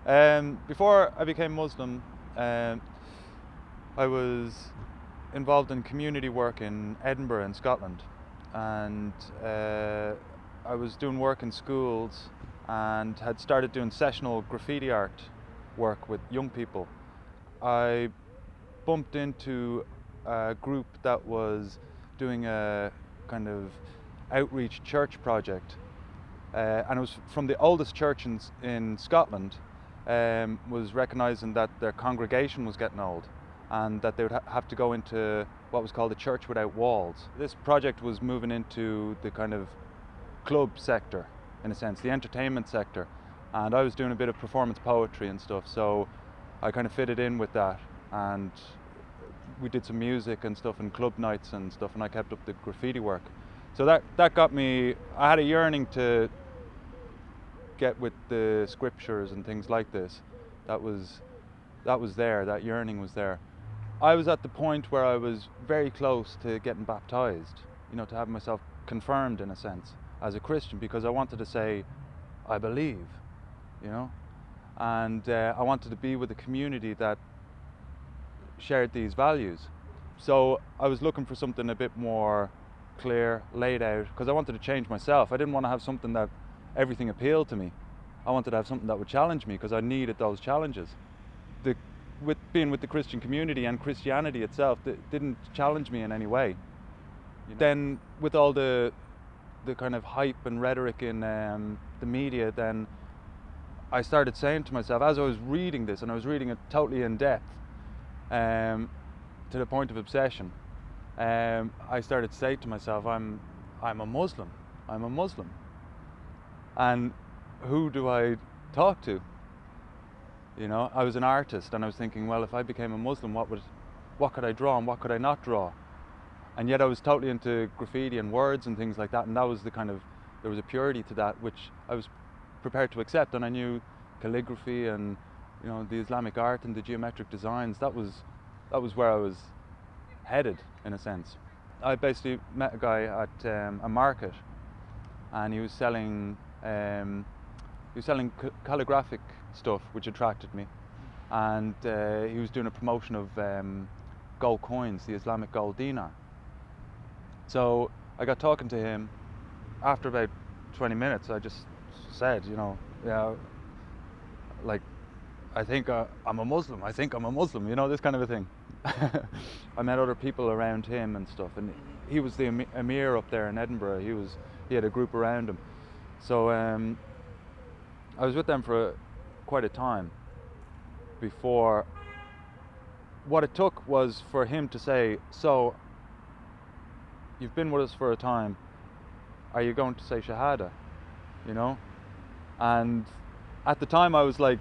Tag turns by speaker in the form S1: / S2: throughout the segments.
S1: Before I became Muslim, um, I was involved in community work in Edinburgh in Scotland, and I was doing work in schools and had started doing sessional graffiti art work with young people. I bumped into a group that was doing a kind of outreach church project, and it was from the oldest church in Scotland. Was recognising that their congregation was getting old and that they would have to go into what was called a church without walls. This project was moving into the kind of club sector, in a sense, the entertainment sector, and I was doing a bit of performance poetry and stuff, so I kind of fitted in with that, and we did some music and stuff and club nights and stuff, and I kept up the graffiti work. So that got me, I had a yearning to get with the scriptures and things like this. That was there, that yearning was there. I was at the point where I was very close to getting baptized, to have myself confirmed in a sense as a Christian, because I wanted to say, I believe, and I wanted to be with a community that shared these values. So I was looking for something a bit more clear, laid out, because I wanted to change myself. I didn't want to have something that everything appealed to me. I wanted to have something that would challenge me, because I needed those challenges. With being with the Christian community and Christianity itself, didn't challenge me in any way. Then with all the kind of hype and rhetoric in the media, then I started saying to myself, as I was reading this, and I was reading it totally in depth, to the point of obsession, I started to say to myself, I'm a Muslim. I'm a Muslim. And who do I talk to? I was an artist, and I was thinking, well, if I became a Muslim, what could I draw and what could I not draw? And yet I was totally into graffiti and words and things like that, and that was there was a purity to that which I was prepared to accept. And I knew calligraphy and the Islamic art and the geometric designs. That was where I was headed, in a sense. I basically met a guy at a market, and he was selling calligraphic stuff, which attracted me, and he was doing a promotion of gold coins, the Islamic gold dinar. So I got talking to him. After about 20 minutes, I just said, like, I think I'm a Muslim. I think I'm a Muslim. This kind of a thing. I met other people around him and stuff, and he was the emir up there in Edinburgh. He had a group around him. So I was with them for quite a time before. What it took was for him to say, so you've been with us for a time, are you going to say Shahada? And at the time I was like,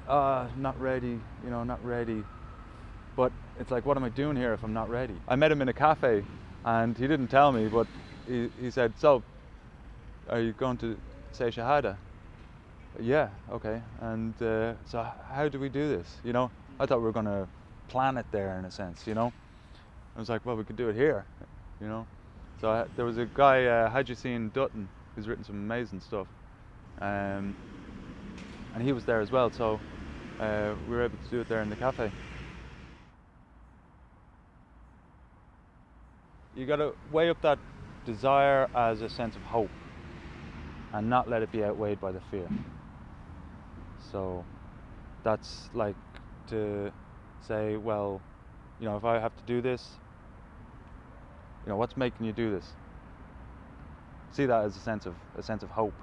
S1: not ready, not ready. But it's like, what am I doing here if I'm not ready? I met him in a cafe, and he didn't tell me, but he said, so are you going to say Shahada? Yeah, okay. And so how do we do this? I thought we were going to plan it there, in a sense. I was like, well, we could do it here. So there was a guy, Hajjuseen Dutton, who's written some amazing stuff, and he was there as well. So we were able to do it there in the cafe. You got to weigh up that desire as a sense of hope, and not let it be outweighed by the fear. So that's like to say, well, if I have to do this, what's making you do this? See that as a sense of hope,